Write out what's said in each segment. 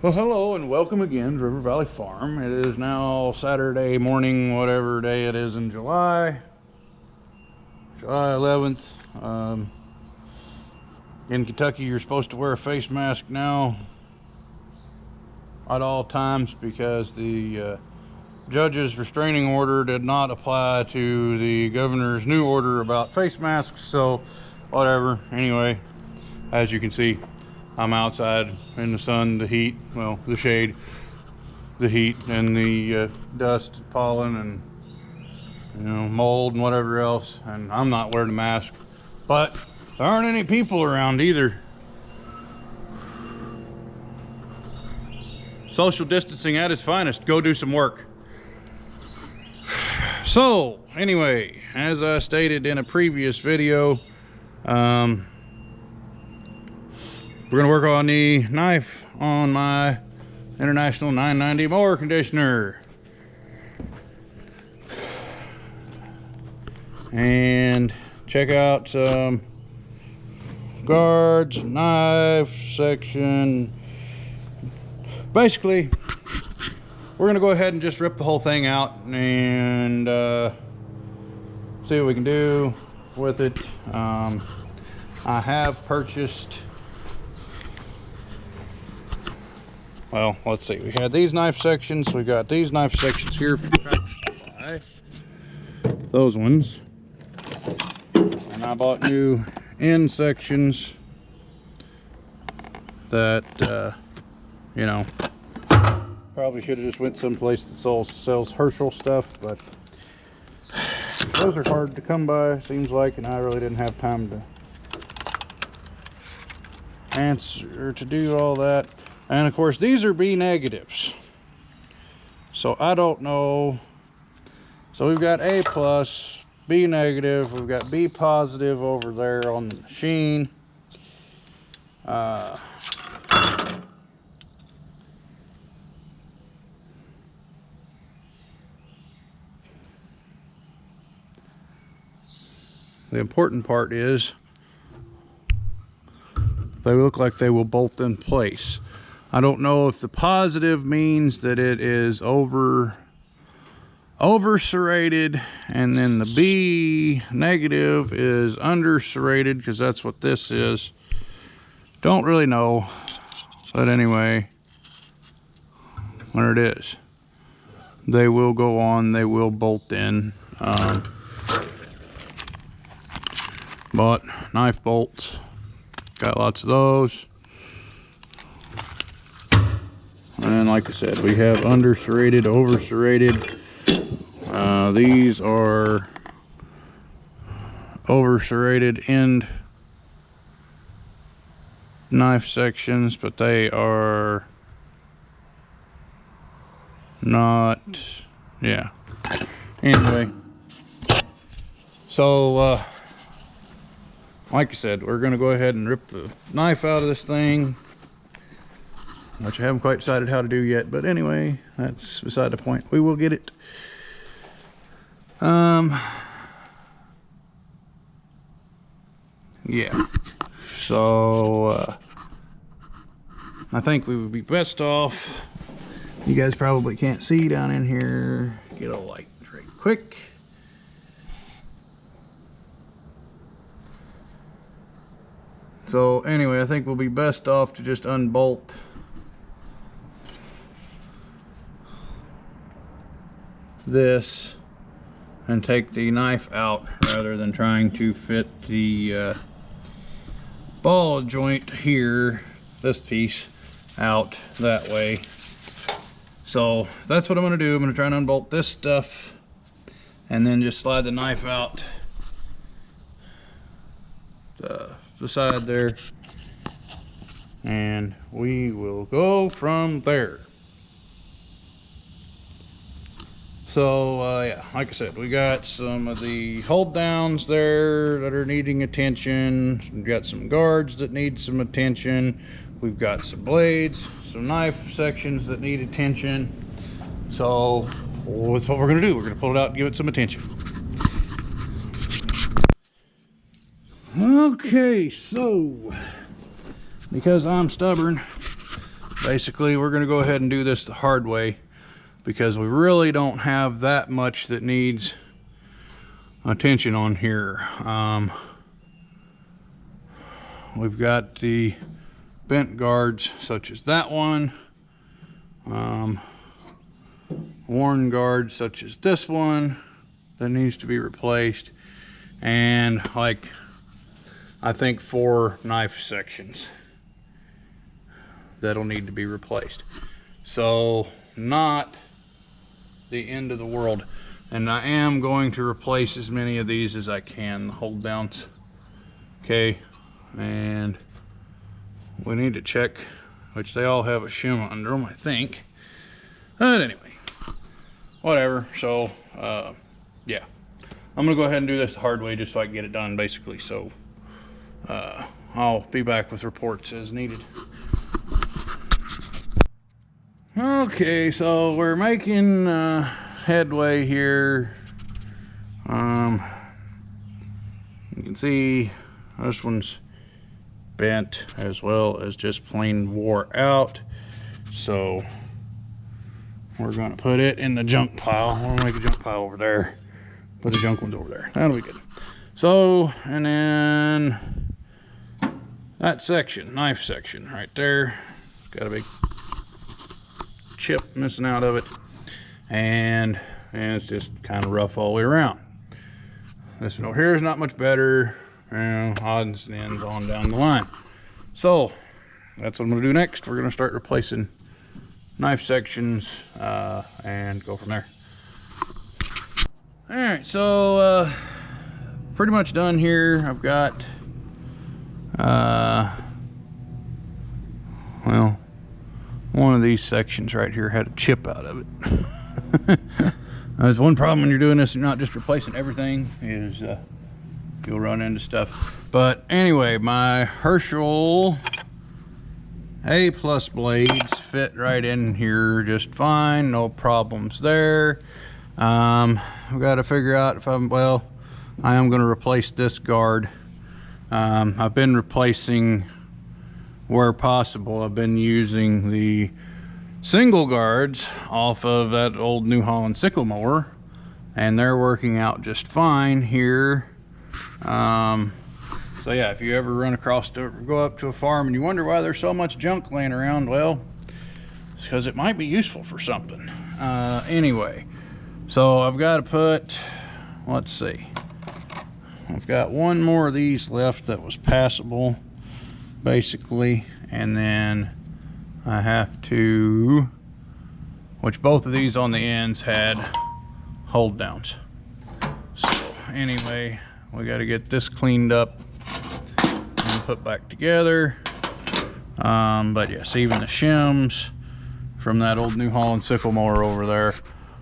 Well, hello and welcome again to River Valley Farm. It is now Saturday morning, whatever day it is in July 11th. In Kentucky, you're supposed to wear a face mask now at all times because the judge's restraining order did not apply to the governor's new order about face masks. So, whatever. Anyway, as you can see, I'm outside in the sun, the heat, well, the shade, the heat, and the dust, pollen, and mold and whatever else. And I'm not wearing a mask, but there aren't any people around either. Social distancing at its finest. Go do some work. So, anyway, as I stated in a previous video, we're going to work on the knife on my International 990 mower conditioner. And check out some guards, knife section. Basically, we're going to go ahead and just rip the whole thing out and see what we can do with it. I have purchased... Well, let's see. We had these knife sections. We got these knife sections here from Tractor. Those ones. And I bought new end sections that, probably should have just went someplace that sells Herschel stuff, but those are hard to come by, seems like, and I really didn't have time to do all that. And of course, these are B negatives. So I don't know. So we've got A plus, B negative, we've got B positive over there on the machine. The important part is they look like they will bolt in place. I don't know if the positive means that it is over serrated, and then the B negative is under serrated, because that's what this is. Don't really know, but anyway, there it is. They will go on, they will bolt in. But knife bolts, got lots of those. And like I said, we have under serrated, over serrated. These are over serrated end knife sections, but they are not, yeah. Anyway, so like I said, we're gonna go ahead and rip the knife out of this thing, which I haven't quite decided how to do yet, but anyway, that's beside the point. We will get it. Yeah. So, I think we would be best off. You guys probably can't see down in here. Get a light right quick. So anyway, I think we'll be best off to just unbolt this and take the knife out rather than trying to fit the ball joint here, this piece, out that way. So that's what I'm going to do. I'm going to try and unbolt this stuff and then just slide the knife out the side there, and we will go from there. So yeah, like I said, we got some of the hold downs there that are needing attention. We've got some guards that need some attention. We've got some blades, some knife sections that need attention. So that's what we're gonna do. We're gonna pull it out and give it some attention. Okay, so because I'm stubborn, basically we're going to go ahead and do this the hard way, because we really don't have that much that needs attention on here. We've got the bent guards such as that one, worn guards such as this one that needs to be replaced, and like I think 4 knife sections that'll need to be replaced. So not the end of the world, and I am going to replace as many of these as I can, the hold downs. Okay, and we need to check, which they all have a shim under them, I think. But anyway, whatever. So yeah, I'm gonna go ahead and do this the hard way just so I can get it done, basically. So I'll be back with reports as needed. Okay, so we're making headway here. You can see this one's bent as well as just plain wore out. So we're gonna put it in the junk pile. We'll make a junk pile over there. Put the junk ones over there. That'll be good. So, and then that section, knife section right there, got a big chip missing out of it, and it's just kind of rough all the way around. This one over here is not much better, odds and ends on down the line. So that's what I'm gonna do next. We're gonna start replacing knife sections and go from there. All right, so pretty much done here. I've got well, one of these sections right here had a chip out of it. There's one problem when you're doing this, you're not just replacing everything, is you'll run into stuff. But anyway, my Herschel A+ blades fit right in here just fine, no problems there. I've got to figure out if I am going to replace this guard. I've been replacing where possible. I've been using the single guards off of that old New Holland sickle mower, and they're working out just fine here. So yeah, if you ever run across go up to a farm and you wonder why there's so much junk laying around, well, it's because it might be useful for something. Anyway, so I've got to put, let's see, I've got one more of these left that was passable basically, and then I have to, which both of these on the ends had hold downs. So anyway, we got to get this cleaned up and put back together. But yes, even the shims from that old New Holland sickle mower over there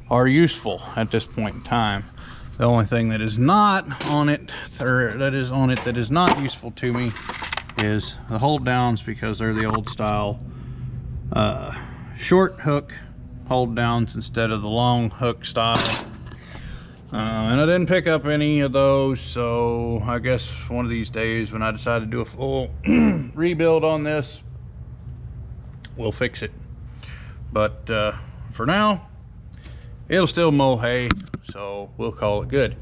are useful at this point in time. The only thing that is not on it, or that is on it that is not useful to me, is the hold downs, because they're the old style short hook hold downs instead of the long hook style. And I didn't pick up any of those, so I guess one of these days when I decide to do a full rebuild on this, we'll fix it. But for now, it'll still mow hay, so we'll call it good.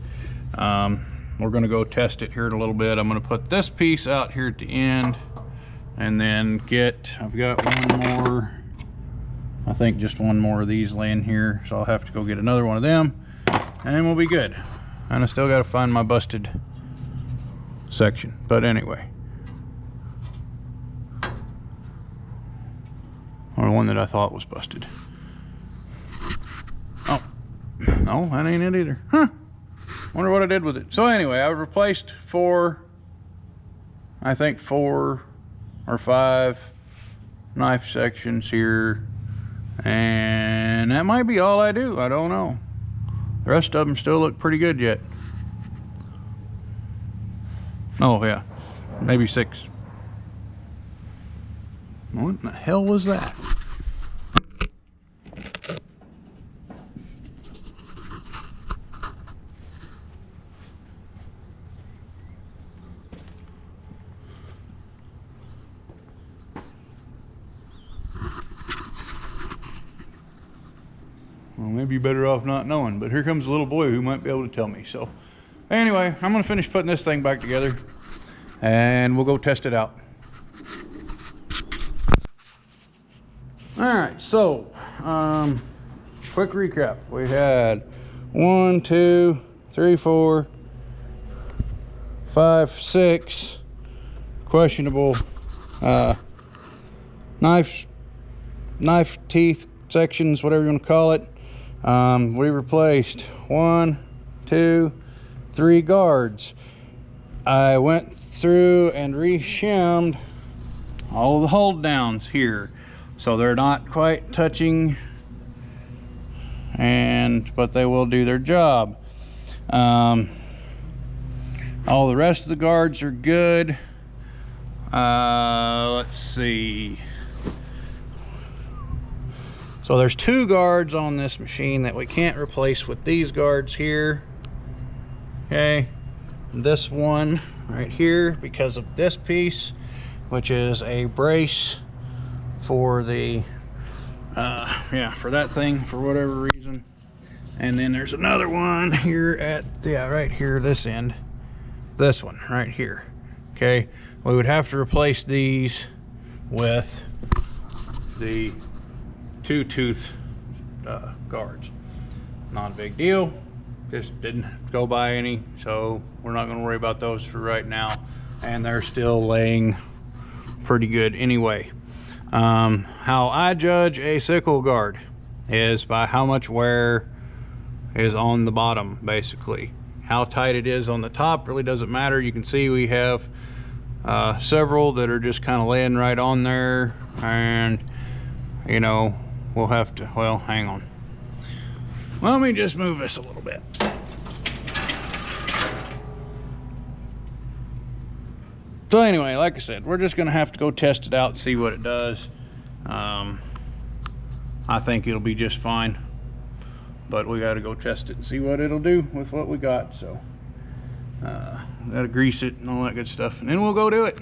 We're gonna go test it here in a little bit. I'm gonna put this piece out here at the end, and then I've got one more, I think just one more of these laying here, so I'll have to go get another one of them, and then we'll be good. And I still gotta find my busted section, but anyway. Or the one that I thought was busted. Oh, no, that ain't it either. Huh. Wonder what I did with it. So anyway, I replaced I think 4 or 5 knife sections here, and that might be all I do. I don't know. The rest of them still look pretty good yet. Oh yeah, maybe 6. What in the hell was that? Well, maybe you're better off not knowing, but here comes a little boy who might be able to tell me. So anyway, I'm gonna finish putting this thing back together and we'll go test it out. All right, so quick recap. We had 1, 2, 3, 4, 5, 6 questionable knife teeth sections, whatever you want to call it. We replaced 1, 2, 3 guards. I went through and re-shimmed all the hold downs here, so they're not quite touching, but they will do their job. All the rest of the guards are good. Let's see. So there's 2 guards on this machine that we can't replace with these guards here. Okay, this one right here because of this piece, which is a brace for the for that thing for whatever reason. And then there's another one here at right here, this end, this one right here. Okay, we would have to replace these with the 2 tooth guards. Not a big deal, just didn't go by any, so we're not going to worry about those for right now, and they're still laying pretty good anyway. How I judge a sickle guard is by how much wear is on the bottom. Basically, how tight it is on the top really doesn't matter. You can see we have several that are just kind of laying right on there, and you know, we'll have to, well, hang on, let me just move this a little bit. So anyway, like I said, we're just gonna have to go test it out and see what it does. I think it'll be just fine, but we got to go test it and see what it'll do with what we got. So gotta grease it and all that good stuff, and then we'll go do it.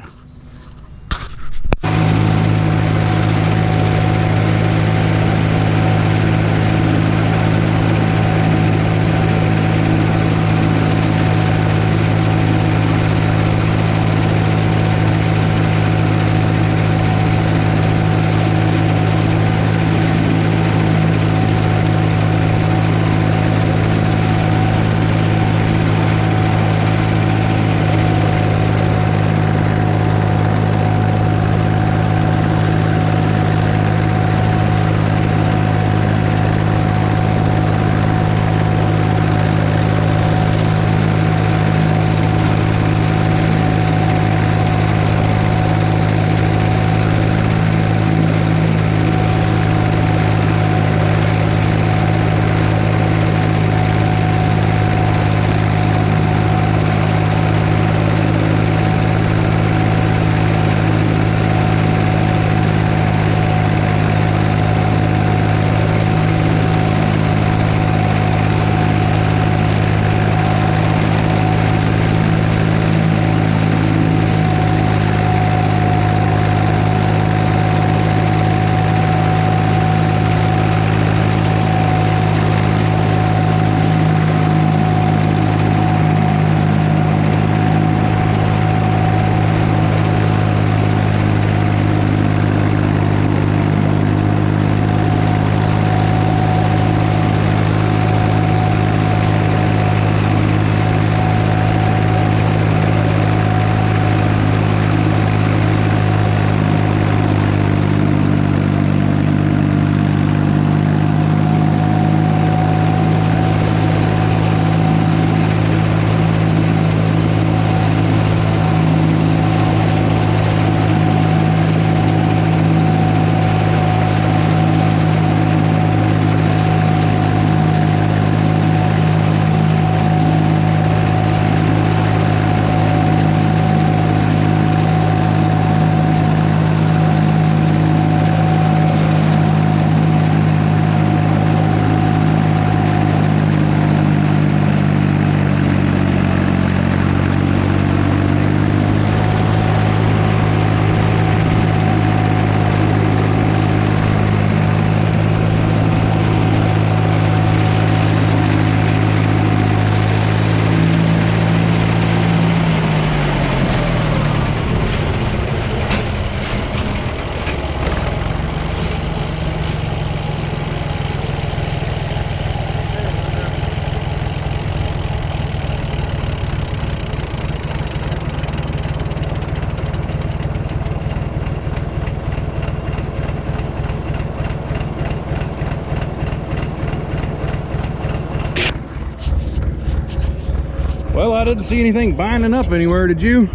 Well, I didn't see anything binding up anywhere, did you?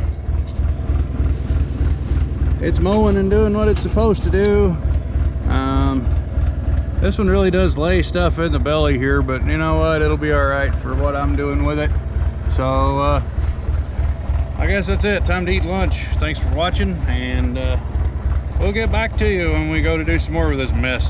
It's mowing and doing what it's supposed to do. This one really does lay stuff in the belly here, but you know what? It'll be all right for what I'm doing with it. So I guess that's it. Time to eat lunch. Thanks for watching, and we'll get back to you when we go to do some more of this mess.